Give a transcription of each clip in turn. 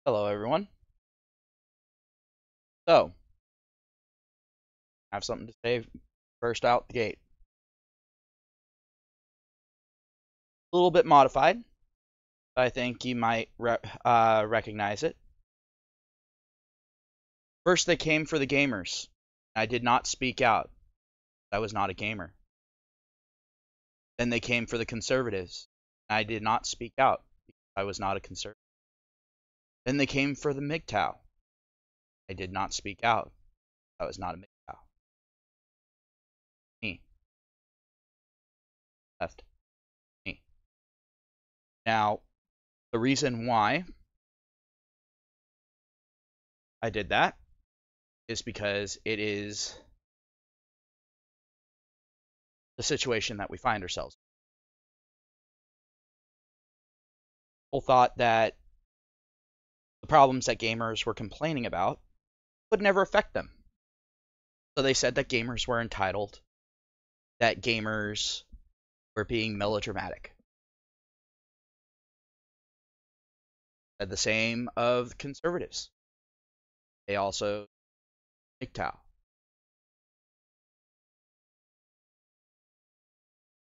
Hello, everyone. So, I have something to say first out the gate. A little bit modified, but I think you might recognize it. First, they came for the gamers. I did not speak out. I was not a gamer. Then they came for the conservatives. I did not speak out. I was not a conservative. Then they came for the MGTOW. I did not speak out. I was not a MGTOW. Me. Left. Me. Now, the reason why I did that is because it is the situation that we find ourselves. People thought that the problems that gamers were complaining about would never affect them. So they said that gamers were entitled, that gamers were being melodramatic. Said the same of conservatives. They also MGTOW.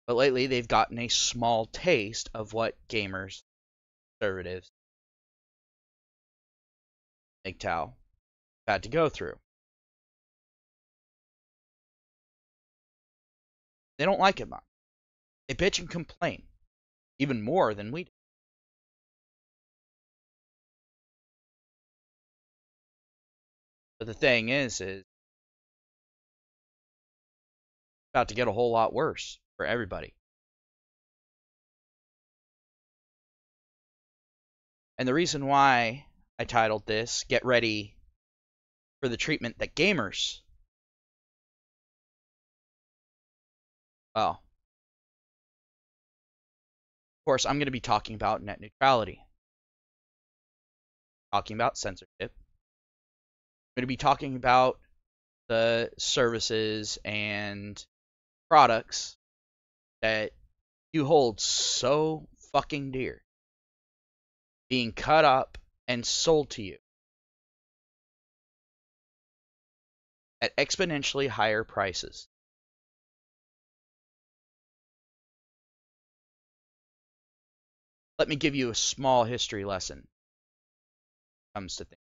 But lately they've gotten a small taste of what gamers, conservatives, MGTOW had to go through. They don't like it much. They bitch and complain, even more than we do. But the thing is about to get a whole lot worse for everybody. And the reason why I titled this Get Ready for the Treatment That Gamers, well, of course, I'm going to be talking about net neutrality, talking about censorship. I'm going to be talking about the services and products that you hold so fucking dear being cut up and sold to you at exponentially higher prices. Let me give you a small history lesson when it comes to things.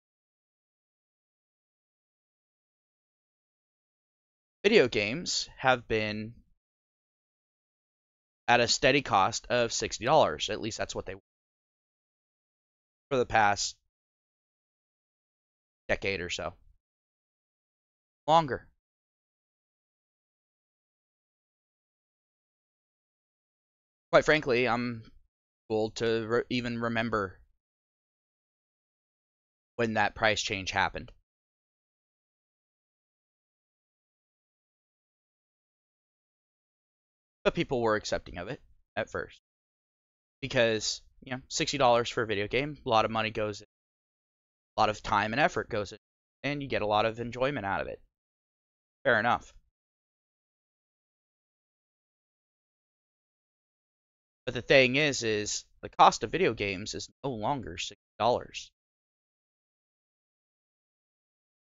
Video games have been at a steady cost of $60. At least that's what they were for the past decade or so. Longer. Quite frankly, I'm old to even remember when that price change happened. But people were accepting of it at first. Because, $60 for a video game, a lot of money goes in, a lot of time and effort goes in, and you get a lot of enjoyment out of it. Fair enough. But the thing is the cost of video games is no longer $60.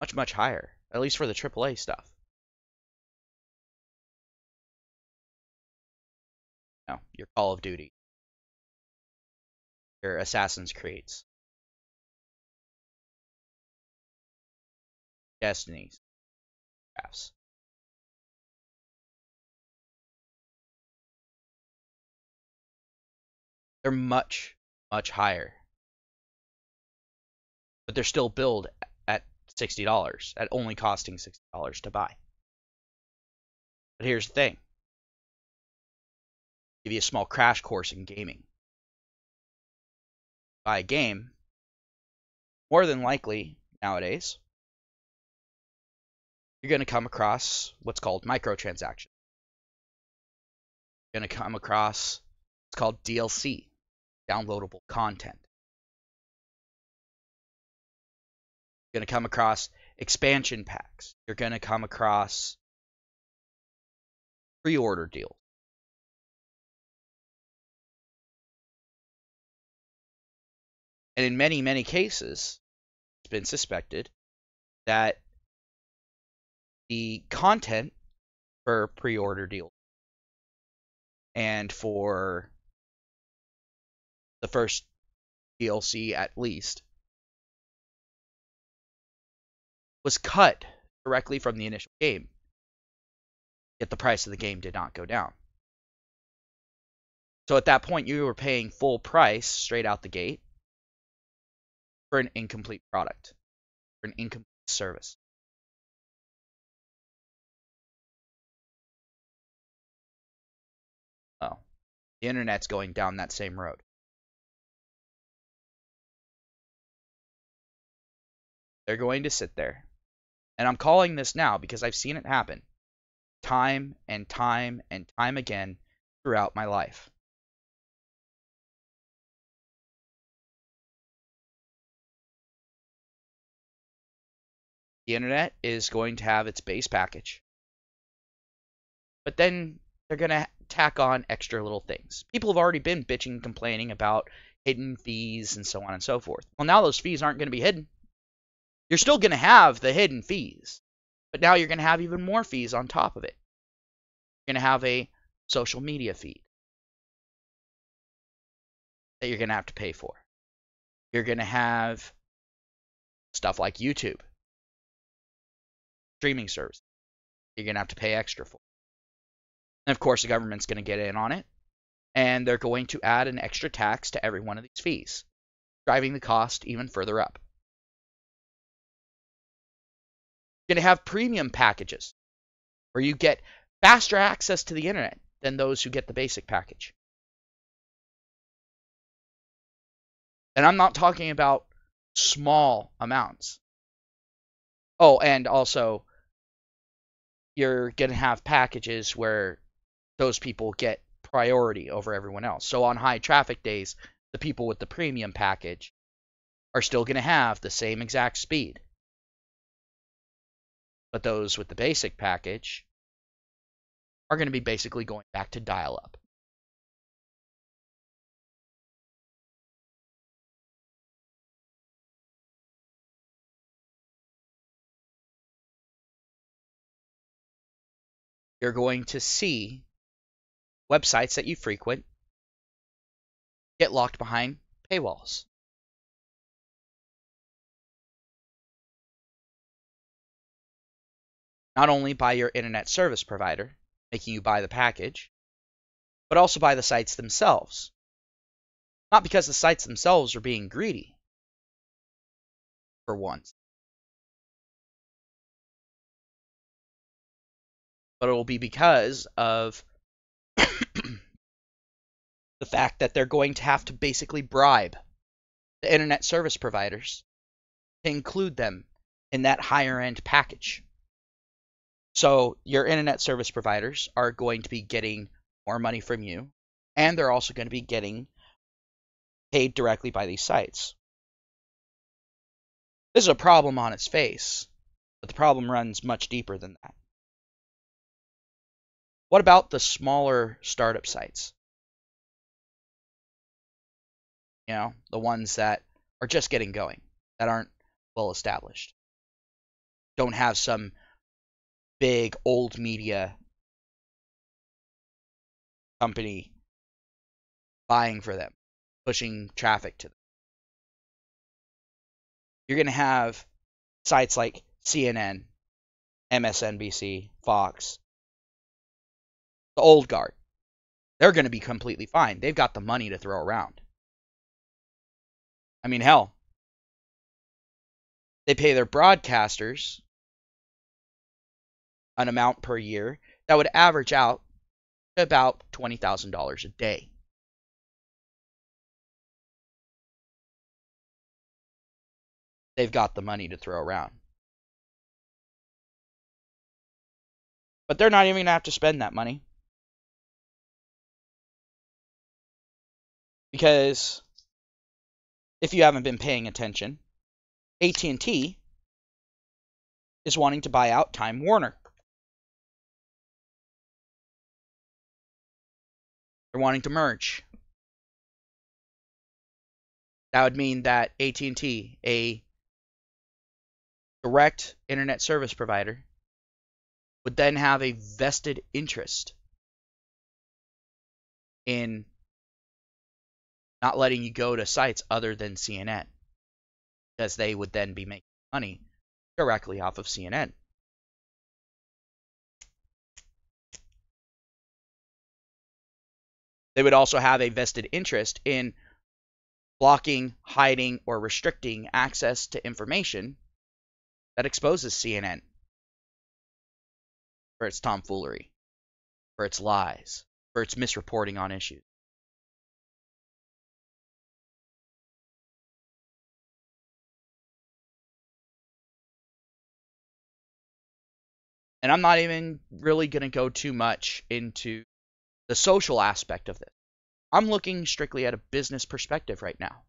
Much, much higher. At least for the AAA stuff. Your Call of Duty, your Assassin's Creeds, Destinies, Crafts. They're much, much higher. But they're still billed at $60, at only costing $60 to buy. But here's the thing. Give you a small crash course in gaming. Buy a game, more than likely, nowadays, you're going to come across what's called microtransactions. You're going to come across what's called DLC, downloadable content. You're going to come across expansion packs. You're going to come across pre-order deals. And in many, many cases, it's been suspected that the content for pre-order deals and for the first DLC at least was cut directly from the initial game, yet the price of the game did not go down. So at that point, you were paying full price straight out the gate for an incomplete product, for an incomplete service. Oh, the internet's going down that same road. They're going to sit there, and I'm calling this now because I've seen it happen time and time and time again throughout my life. The internet is going to have its base package, but then they're going to tack on extra little things. People have already been bitching and complaining about hidden fees and so on and so forth. Well, now those fees aren't going to be hidden. You're still going to have the hidden fees, but now you're going to have even more fees on top of it. You're going to have a social media feed that you're going to have to pay for. You're going to have stuff like YouTube, streaming service. You're going to have to pay extra for. And of course, the government's going to get in on it, and they're going to add an extra tax to every one of these fees, driving the cost even further up. You're going to have premium packages where you get faster access to the internet than those who get the basic package. And I'm not talking about small amounts. Oh, and also, you're going to have packages where those people get priority over everyone else. So on high traffic days, the people with the premium package are still going to have the same exact speed. But those with the basic package are going to be basically going back to dial-up. You're going to see websites that you frequent get locked behind paywalls. Not only by your internet service provider, making you buy the package, but also by the sites themselves. Not because the sites themselves are being greedy, for once, but it will be because of the fact that they're going to have to basically bribe the internet service providers to include them in that higher end package. So your internet service providers are going to be getting more money from you, and they're also going to be getting paid directly by these sites. This is a problem on its face, but the problem runs much deeper than that. What about the smaller startup sites? You know, the ones that are just getting going, that aren't well established, don't have some big old media company buying for them, pushing traffic to them. You're going to have sites like CNN, MSNBC, Fox, the old guard. They're going to be completely fine. They've got the money to throw around. I mean, hell, they pay their broadcasters an amount per year that would average out to about $20,000 a day. They've got the money to throw around. But they're not even going to have to spend that money. Because if you haven't been paying attention, AT&T is wanting to buy out Time Warner. They're wanting to merge. That would mean that AT&T, a direct internet service provider, would then have a vested interest in not letting you go to sites other than CNN, because they would then be making money directly off of CNN. They would also have a vested interest in blocking, hiding, or restricting access to information that exposes CNN for its tomfoolery, for its lies, for its misreporting on issues. And I'm not even really going to go too much into the social aspect of this. I'm looking strictly at a business perspective right now.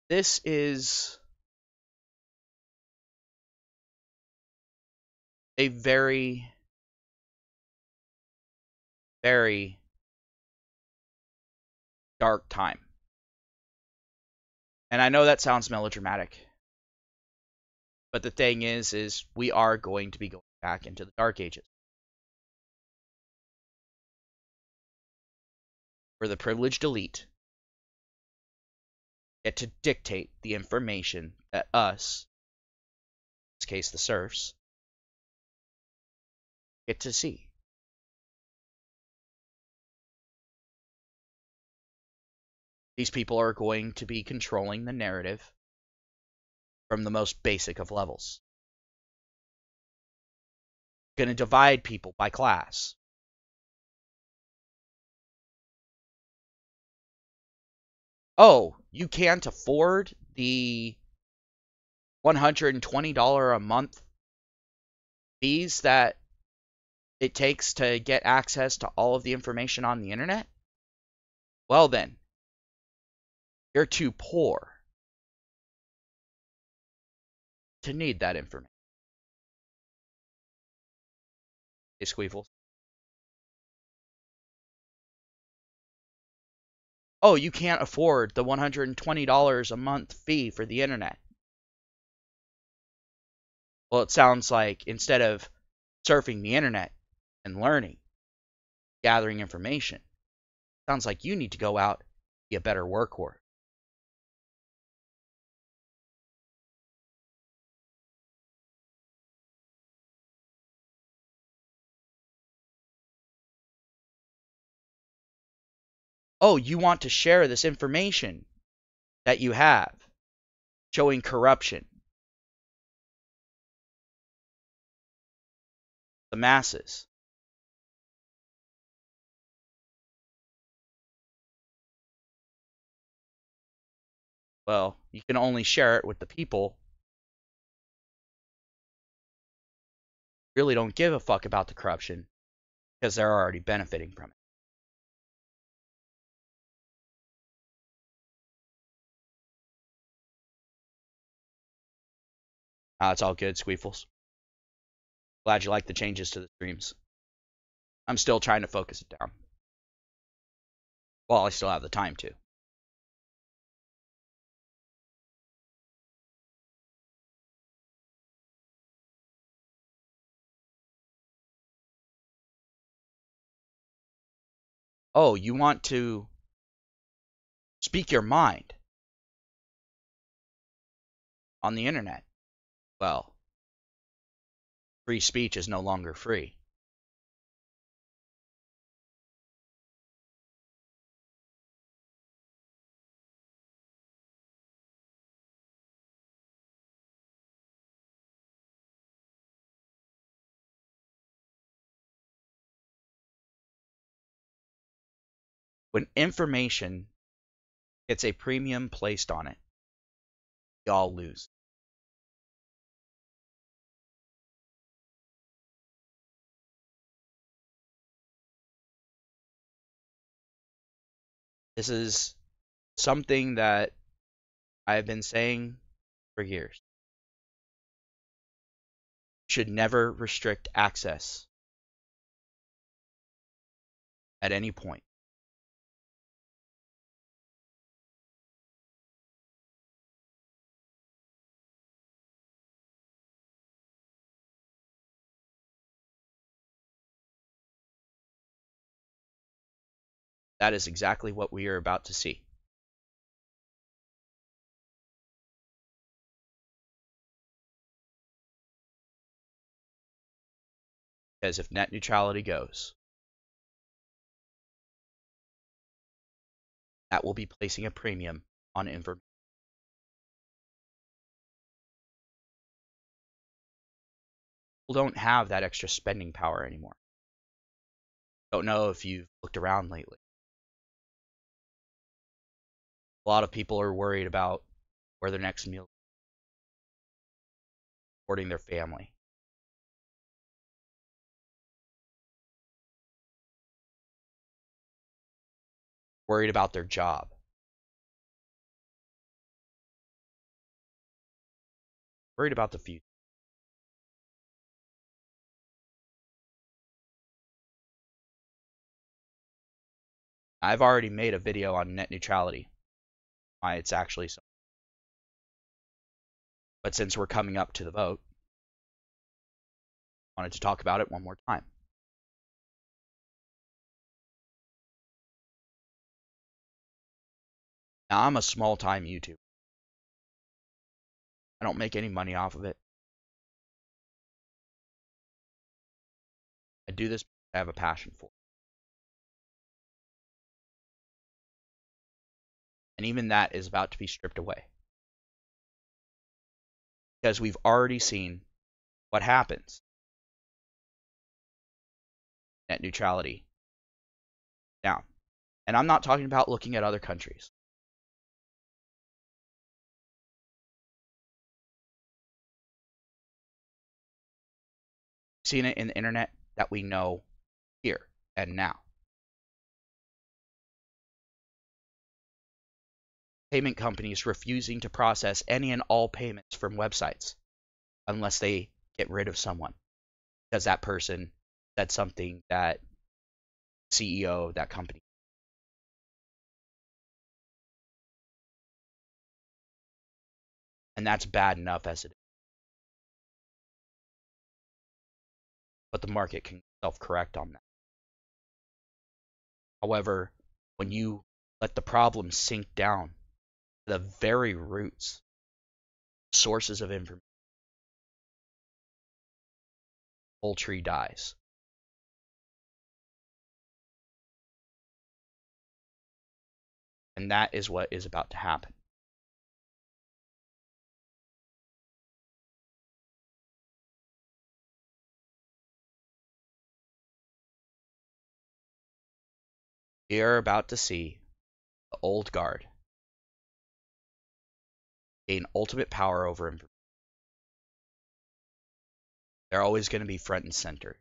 This is a very, very dark time. And I know that sounds melodramatic. But the thing is we are going to be going back into the Dark Ages, where the privileged elite get to dictate the information that us, in this case the serfs, get to see. These people are going to be controlling the narrative from the most basic of levels. Going to divide people by class. Oh, you can't afford the $120 a month fees that it takes to get access to all of the information on the internet? Well then, you're too poor to need that information. Hey, Squeefles. Oh, you can't afford the $120 a month fee for the internet. Well, it sounds like instead of surfing the internet and learning, gathering information, it sounds like you need to go out and be a better workhorse. Oh, you want to share this information that you have, showing corruption. The masses. Well, you can only share it with the people who really don't give a fuck about the corruption because they're already benefiting from it. It's all good, Squeefles. Glad you like the changes to the streams. I'm still trying to focus it down. Well, I still have the time to. Oh, you want to speak your mind on the internet? Well, free speech is no longer free. When information gets a premium placed on it, y'all lose. This is something that I've been saying for years. should never restrict access at any point. That is exactly what we are about to see. Because if net neutrality goes, that will be placing a premium on information. People don't have that extra spending power anymore. Don't know if you've looked around lately. A lot of people are worried about where their next meal is, supporting their family. Worried about their job. Worried about the future. I've already made a video on net neutrality, why it's actually so. But since we're coming up to the vote, I wanted to talk about it one more time. Now, I'm a small-time YouTuber. I don't make any money off of it. I do this because I have a passion for it. And even that is about to be stripped away. Because we've already seen what happens. Net neutrality down. And I'm not talking about looking at other countries. Seen it in the internet that we know here and now. Payment companies refusing to process any and all payments from websites unless they get rid of someone because that person said something that CEO of that company. And that's bad enough as it is. But the market can self-correct on that. However, when you let the problem sink down to the very roots, sources of information, the whole tree dies. And that is what is about to happen. We are about to see the old guard gain ultimate power over information. They're always going to be front and center.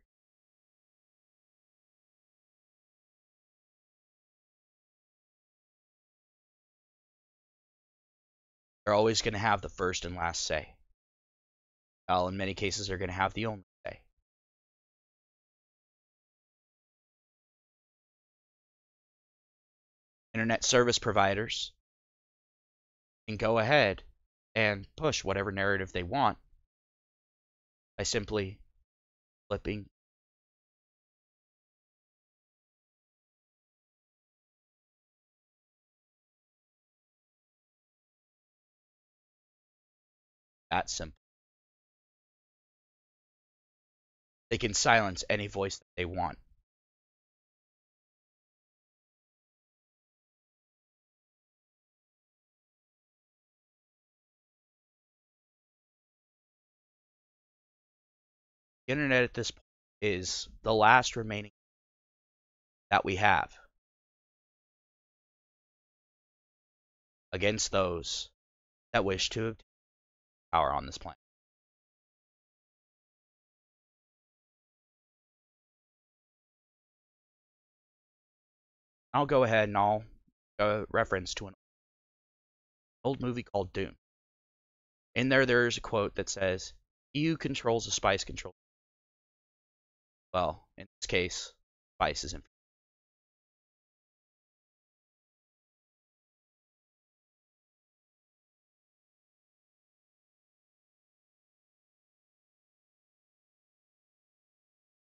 They're always going to have the first and last say. Well, in many cases, they're going to have the only say. Internet service providers can go ahead and push whatever narrative they want by simply flipping that simple. They can silence any voice that they want. The internet at this point is the last remaining that we have against those that wish to obtain power on this planet. I'll go ahead and I'll reference to an old movie called Dune. In there is a quote that says, EU controls the spice control. Well, in this case, spice is information.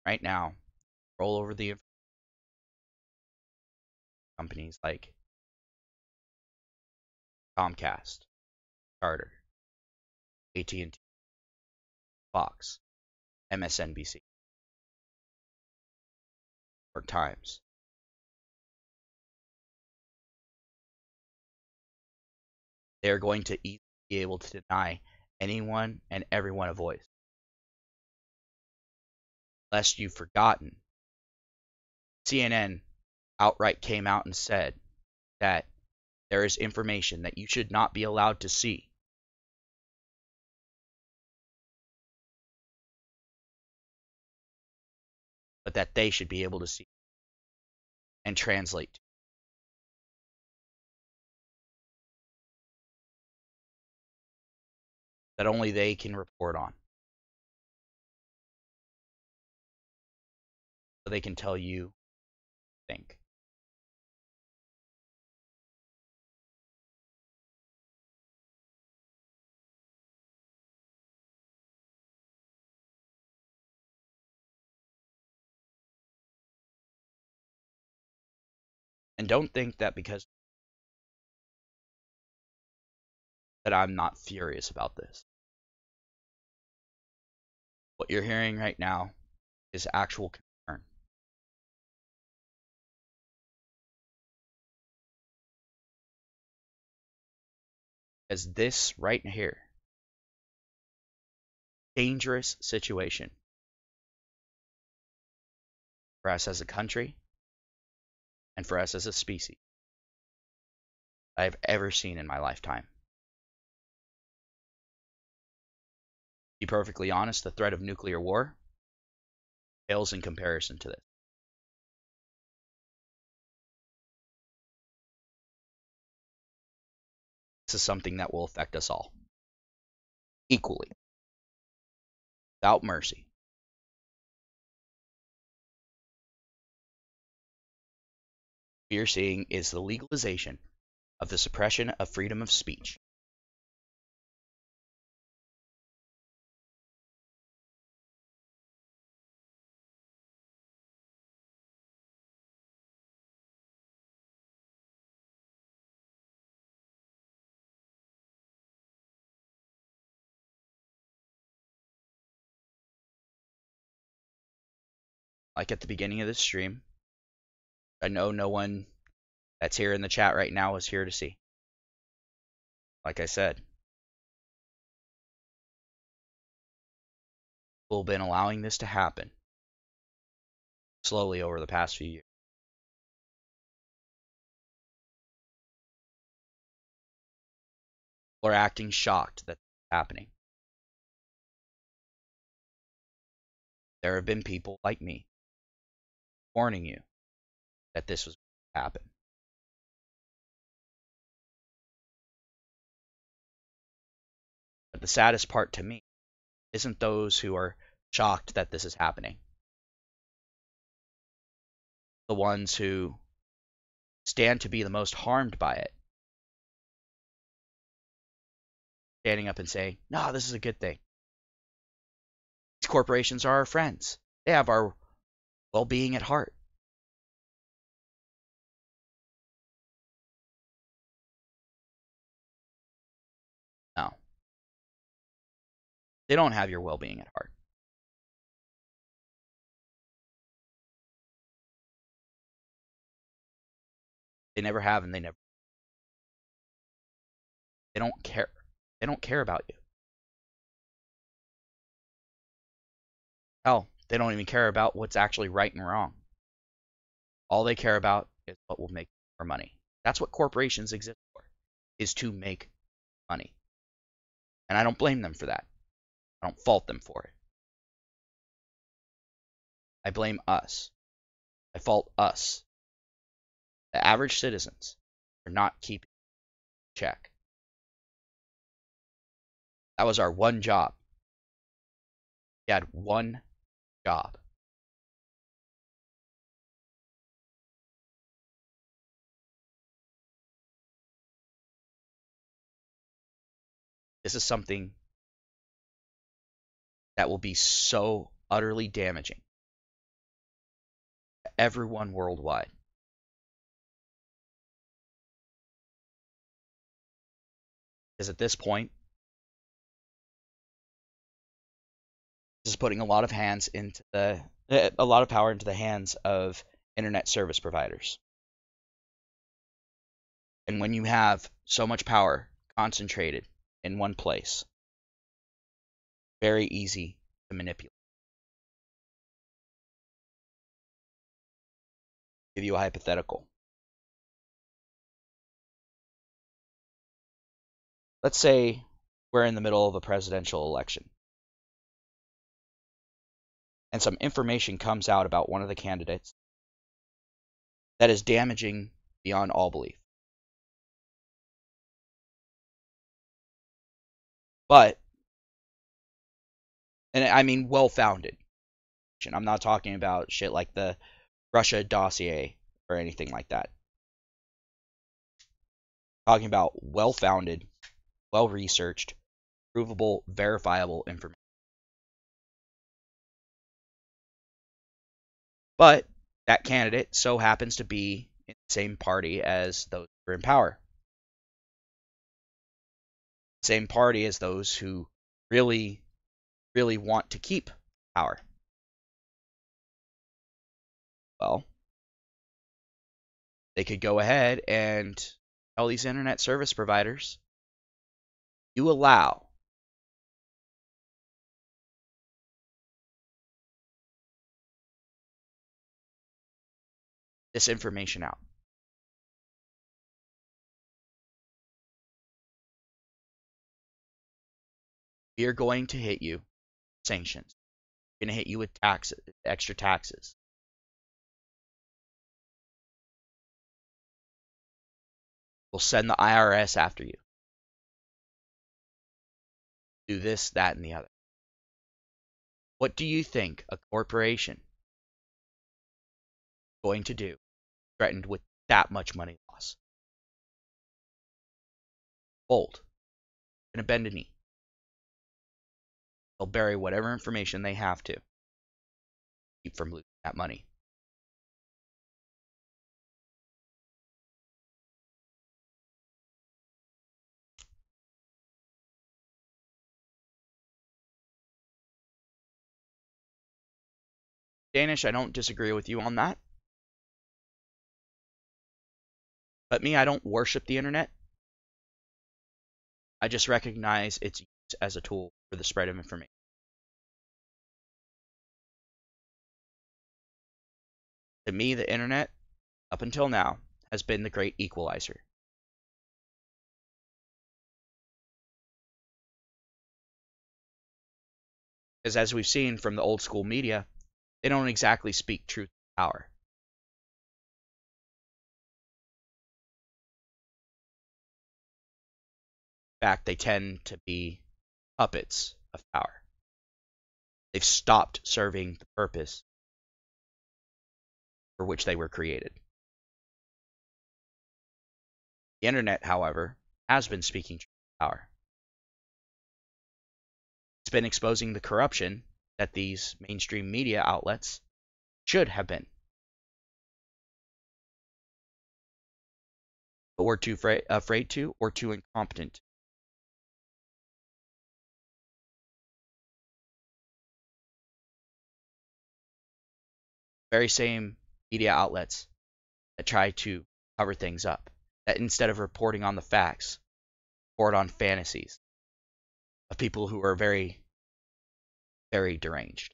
Right now, roll over the companies like Comcast, Charter, AT&T, Fox, MSNBC, New York Times. They are going to be able to deny anyone and everyone a voice. Lest you've forgotten, CNN outright came out and said that there is information that you should not be allowed to see. But that they should be able to see and translate. That only they can report on. So they can tell you think. And don't think that because that I'm not furious about this. What you're hearing right now is actual concern. As this right here, dangerous situation for us as a country and for us as a species I've ever seen in my lifetime. To be perfectly honest, the threat of nuclear war pales in comparison to this. This is something that will affect us all equally, without mercy. What you're seeing is the legalization of the suppression of freedom of speech. Like at the beginning of this stream, I know no one that's here in the chat right now is here to see. Like I said, we've been allowing this to happen slowly over the past few years. People are acting shocked that it's happening. There have been people like me warning you that this was going to happen. But the saddest part to me isn't those who are shocked that this is happening. The ones who stand to be the most harmed by it. Standing up and saying, no, this is a good thing. These corporations are our friends. They have our well-being at heart. No. They don't have your well-being at heart. They never have, and they don't care. They don't care about you. Hell, they don't even care about what's actually right and wrong. All they care about is what will make more money. That's what corporations exist for, is to make money. And I don't blame them for that. I don't fault them for it. I blame us. I fault us, the average citizens, for not keeping check. That was our one job. He had one job. This is something that will be so utterly damaging to everyone worldwide. Because at this point, this is putting a lot of power into the hands of internet service providers. And when you have so much power concentrated in one place, very easy to manipulate. Give you a hypothetical. Let's say we're in the middle of a presidential election, and some information comes out about one of the candidates that is damaging beyond all belief. But, and I mean well-founded. I'm not talking about shit like the Russia dossier or anything like that. I'm talking about well-founded, well-researched, provable, verifiable information. But that candidate so happens to be in the same party as those who are in power. Same party as those who really, really want to keep power. Well, they could go ahead and tell these internet service providers, you allow this information out. We are going to hit you with sanctions. We're going to hit you with taxes, extra taxes. We'll send the IRS after you. Do this, that, and the other. What do you think a corporation is going to do threatened with that much money loss? Bold. Going to bend a knee. They'll bury whatever information they have to keep from losing that money. Danish, I don't disagree with you on that. But me, I don't worship the internet. I just recognize its use as a tool for the spread of information. To me, the internet, up until now, has been the great equalizer. Because as we've seen from the old school media, they don't exactly speak truth to power. In fact, they tend to be puppets of power. They've stopped serving the purpose for which they were created. The internet, however, has been speaking truth to power. It's been exposing the corruption that these mainstream media outlets should have been. But we're too afraid to, or too incompetent. Very same media outlets that try to cover things up, that instead of reporting on the facts, report on fantasies of people who are very, very deranged.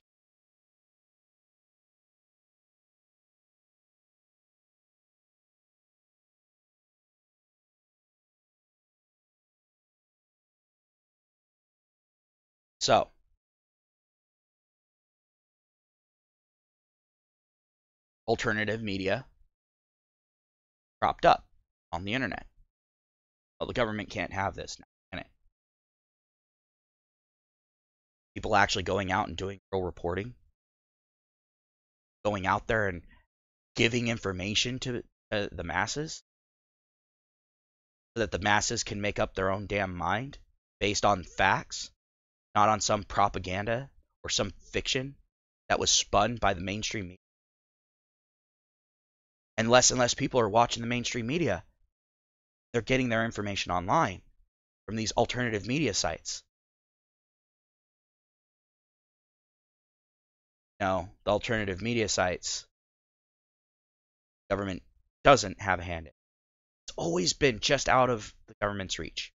So, alternative media cropped up on the internet. Well, the government can't have this now, can it? People actually going out and doing real reporting, going out there and giving information to the masses so that the masses can make up their own damn mind based on facts, not on some propaganda or some fiction that was spun by the mainstream media. And less people are watching the mainstream media. They're getting their information online from these alternative media sites. No, the alternative media sites, government doesn't have a hand in. It's always been just out of the government's reach.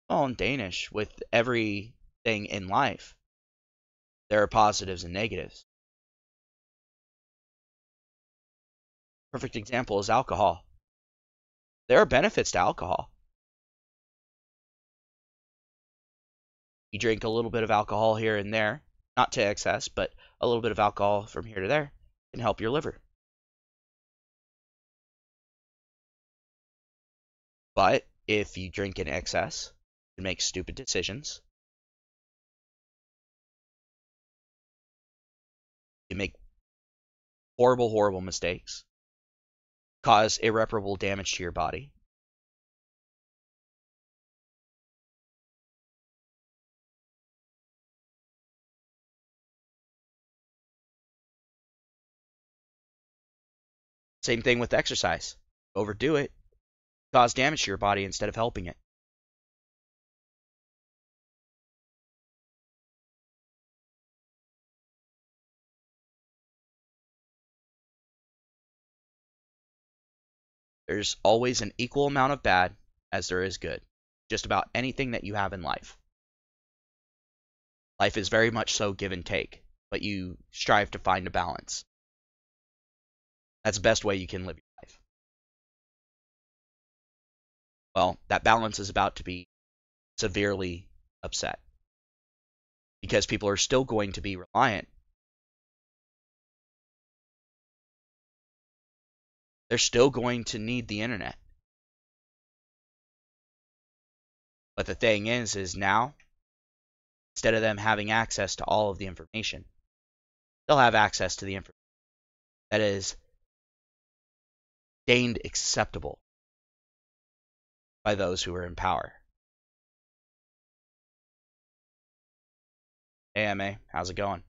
Well, in Danish, with everything in life, there are positives and negatives. Perfect example is alcohol. There are benefits to alcohol. You drink a little bit of alcohol here and there, not to excess, but a little bit of alcohol from here to there can help your liver. But if you drink in excess, you make stupid decisions. You make horrible, horrible mistakes. Cause irreparable damage to your body. Same thing with exercise. Overdo it, cause damage to your body instead of helping it. There's always an equal amount of bad as there is good. Just about anything that you have in life. Life is very much so give and take, but you strive to find a balance. That's the best way you can live your life. Well, that balance is about to be severely upset because people are still going to be reliant. They're still going to need the internet. But the thing is now, instead of them having access to all of the information, they'll have access to the information that is deemed acceptable by those who are in power. Hey, MA, how's it going?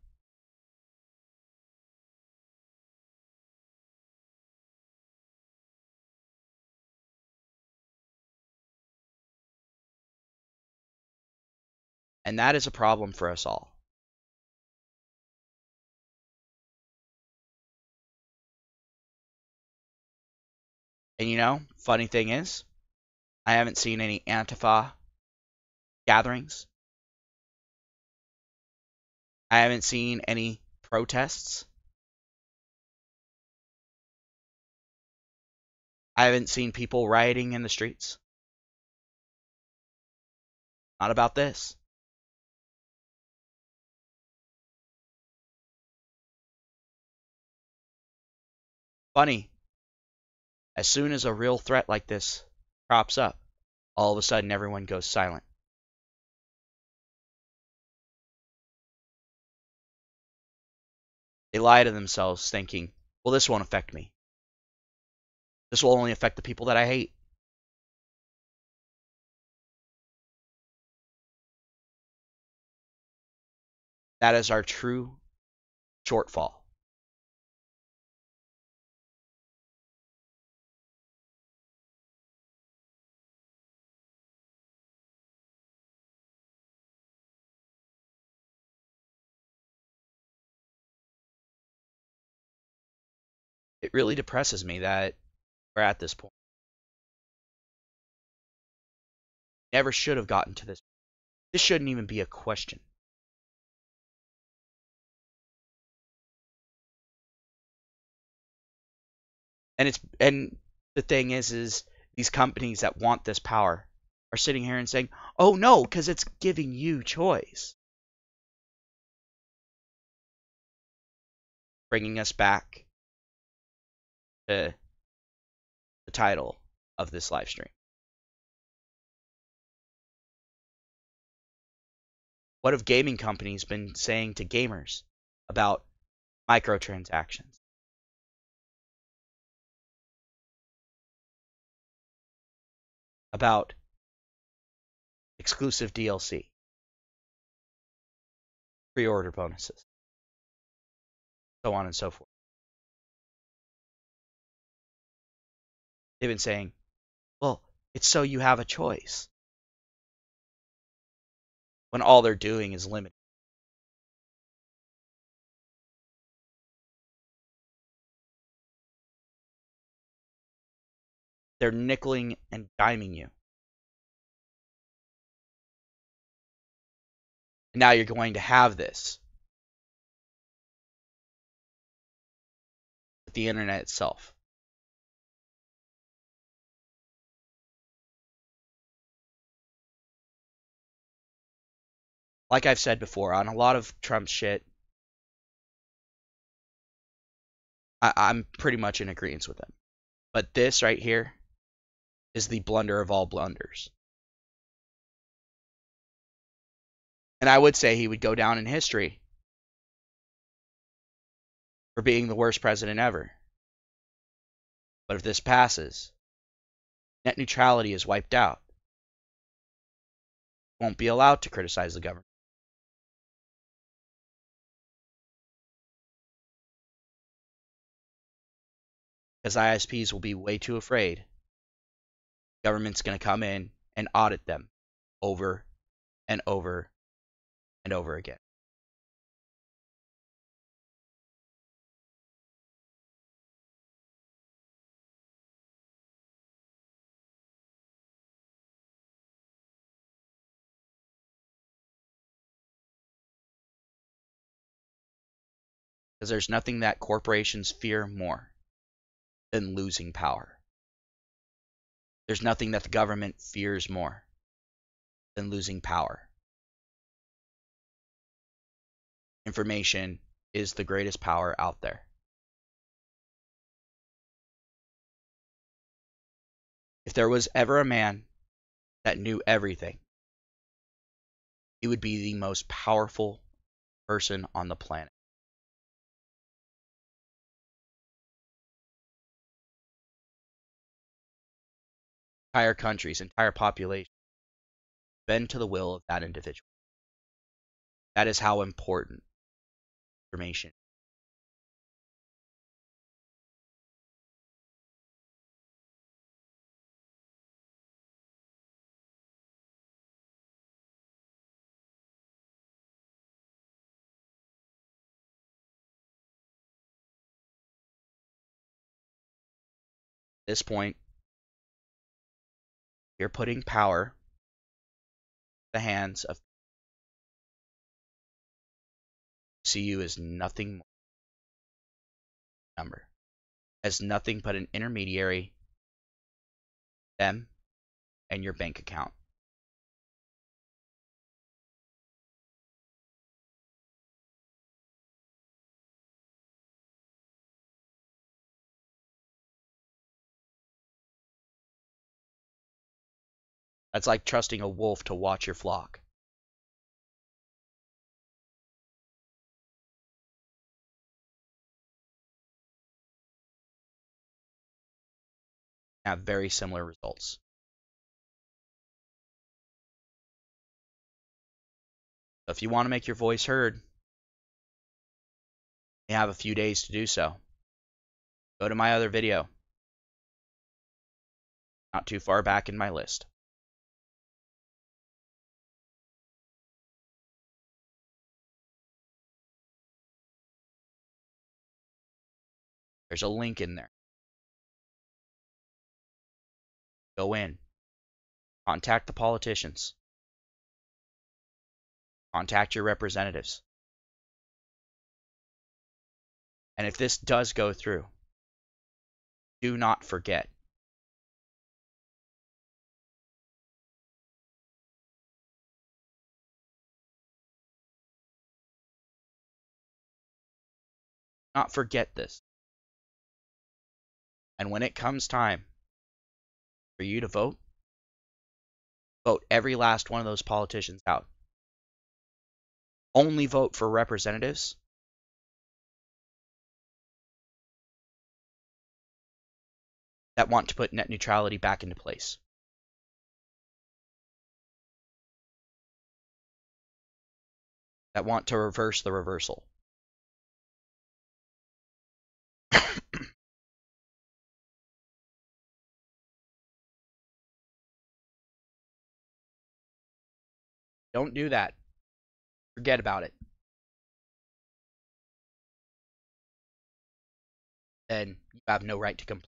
And that is a problem for us all. And you know, funny thing is, I haven't seen any Antifa gatherings. I haven't seen any protests. I haven't seen people rioting in the streets. Not about this. Funny. As soon as a real threat like this crops up, all of a sudden everyone goes silent. They lie to themselves thinking, well, this won't affect me. This will only affect the people that I hate. That is our true shortfall. It really depresses me that we're at this point. Never should have gotten to this. This shouldn't even be a question. And the thing is these companies that want this power are sitting here and saying, "Oh no, because it's giving you choice." bringing us back to the title of this live stream. What have gaming companies been saying to gamers about microtransactions? About exclusive DLC, pre-order bonuses, so on and so forth. They've been saying, well, it's so you have a choice. When all they're doing is limiting. They're nickeling and diming you. And now you're going to have this with the internet itself. Like I've said before, on a lot of Trump shit, I'm pretty much in agreement with him. But this right here is the blunder of all blunders. And I would say he would go down in history for being the worst president ever. But if this passes, net neutrality is wiped out. Won't be allowed to criticize the government. Because ISPs will be way too afraid. Government's going to come in and audit them over and over and over again. Because there's nothing that corporations fear more than losing power. There's nothing that the government fears more than losing power. Information is the greatest power out there. If there was ever a man that knew everything, he would be the most powerful person on the planet. Entire countries, entire populations bend to the will of that individual. That is how important information is. At this point, you're putting power in the hands of CU is nothing more than a number. As nothing but an intermediary, them and your bank account. That's like trusting a wolf to watch your flock. Have very similar results. So if you want to make your voice heard, you have a few days to do so. Go to my other video. Not too far back in my list. There's a link in there. Go in. Contact the politicians. Contact your representatives. And if this does go through, do not forget. not forget this. And when it comes time for you to vote, vote every last one of those politicians out. Only vote for representatives that want to put net neutrality back into place. That want to reverse the reversal. Don't do that. Forget about it. Then you have no right to complain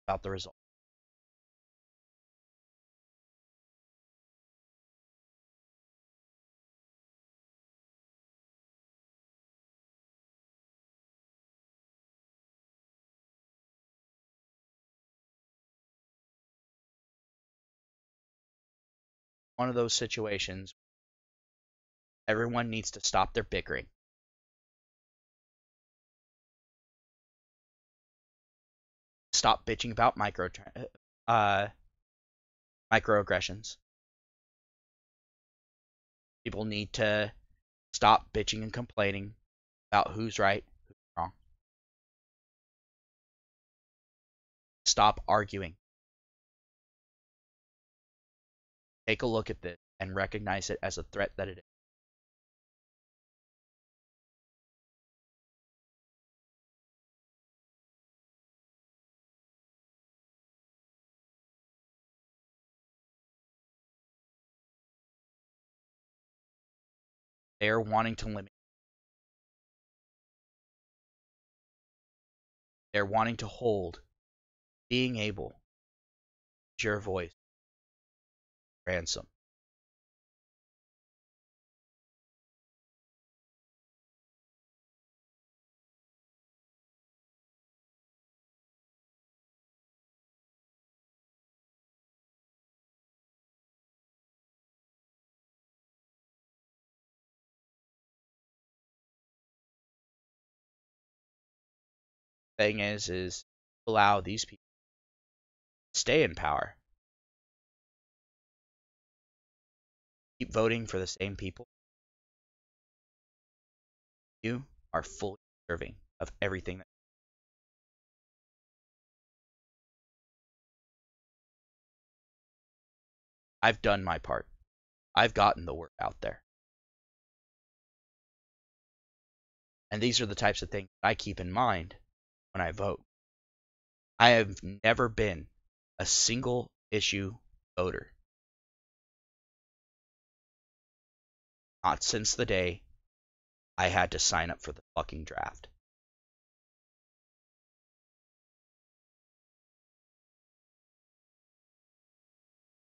about the result. One of those situations, everyone needs to stop their bickering. Stop bitching about microaggressions. People need to stop bitching and complaining about who's right, who's wrong. Stop arguing. Take a look at this and recognize it as a threat that it is. They are wanting to limit. They're wanting to hold being able to use your voice ransom. Thing is allow these people to stay in power. Keep voting for the same people. You are fully deserving of everything that I've done my part. I've gotten the word out there. And these are the types of things I keep in mind when I vote. I have never been a single issue voter. Not since the day I had to sign up for the fucking draft.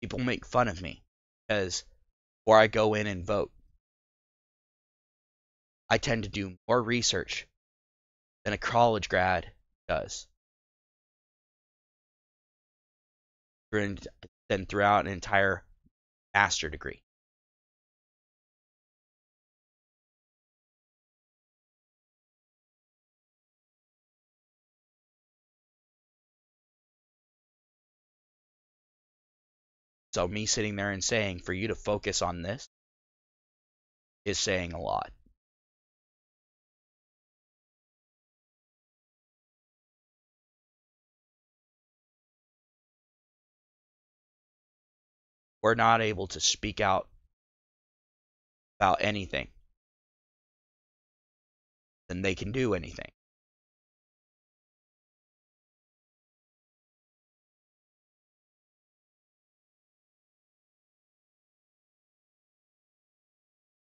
People make fun of me because before I go in and vote, I tend to do more research than a college grad does. Than throughout an entire master degree. So me sitting there and saying for you to focus on this is saying a lot. We're not able to speak out about anything, then they can do anything.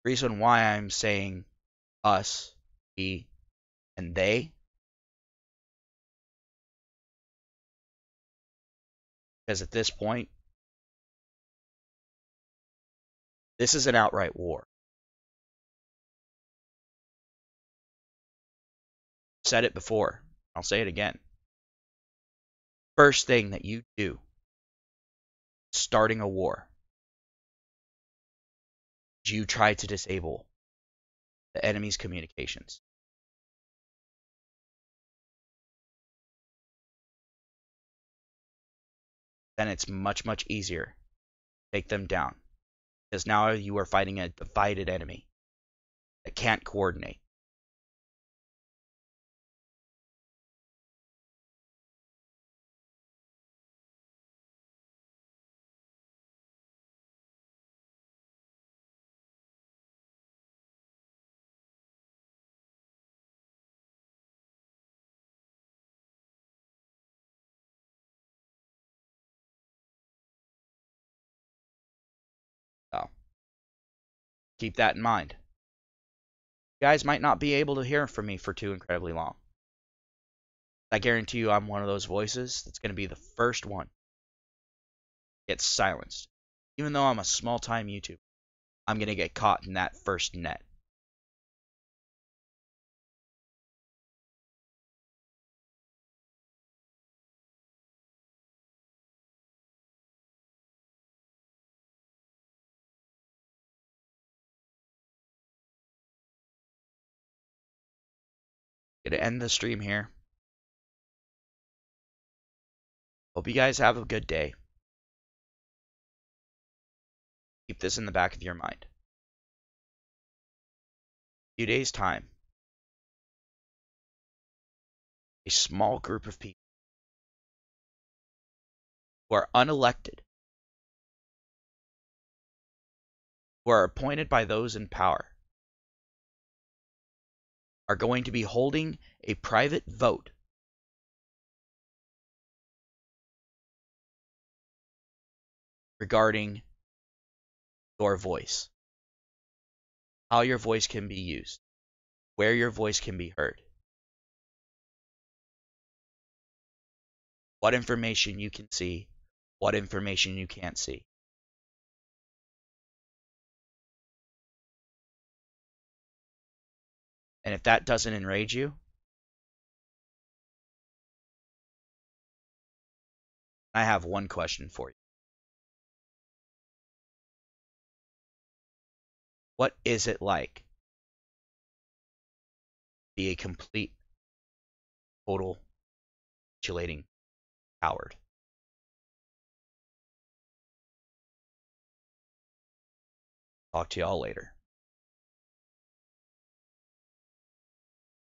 Reason why I'm saying us, we, and they, because at this point, this is an outright war. I've said it before. I'll say it again. First thing that you do starting a war is you try to disable the enemy's communications. then it's much, much easier to take them down. Because now you are fighting a divided enemy that can't coordinate. So keep that in mind. You guys might not be able to hear from me for too incredibly long. I guarantee you I'm one of those voices that's going to be the first one to get silenced. Even though I'm a small-time YouTuber, I'm going to get caught in that first net. Gonna end the stream here. Hope you guys have a good day. Keep this in the back of your mind. A few days' time, a small group of people who are unelected, who are appointed by those in power, are going to be holding a private vote regarding your voice, how your voice can be used, where your voice can be heard, what information you can see, what information you can't see. And if that doesn't enrage you, I have one question for you. What is it like to be a complete, total, capitulating coward? Talk to y'all later.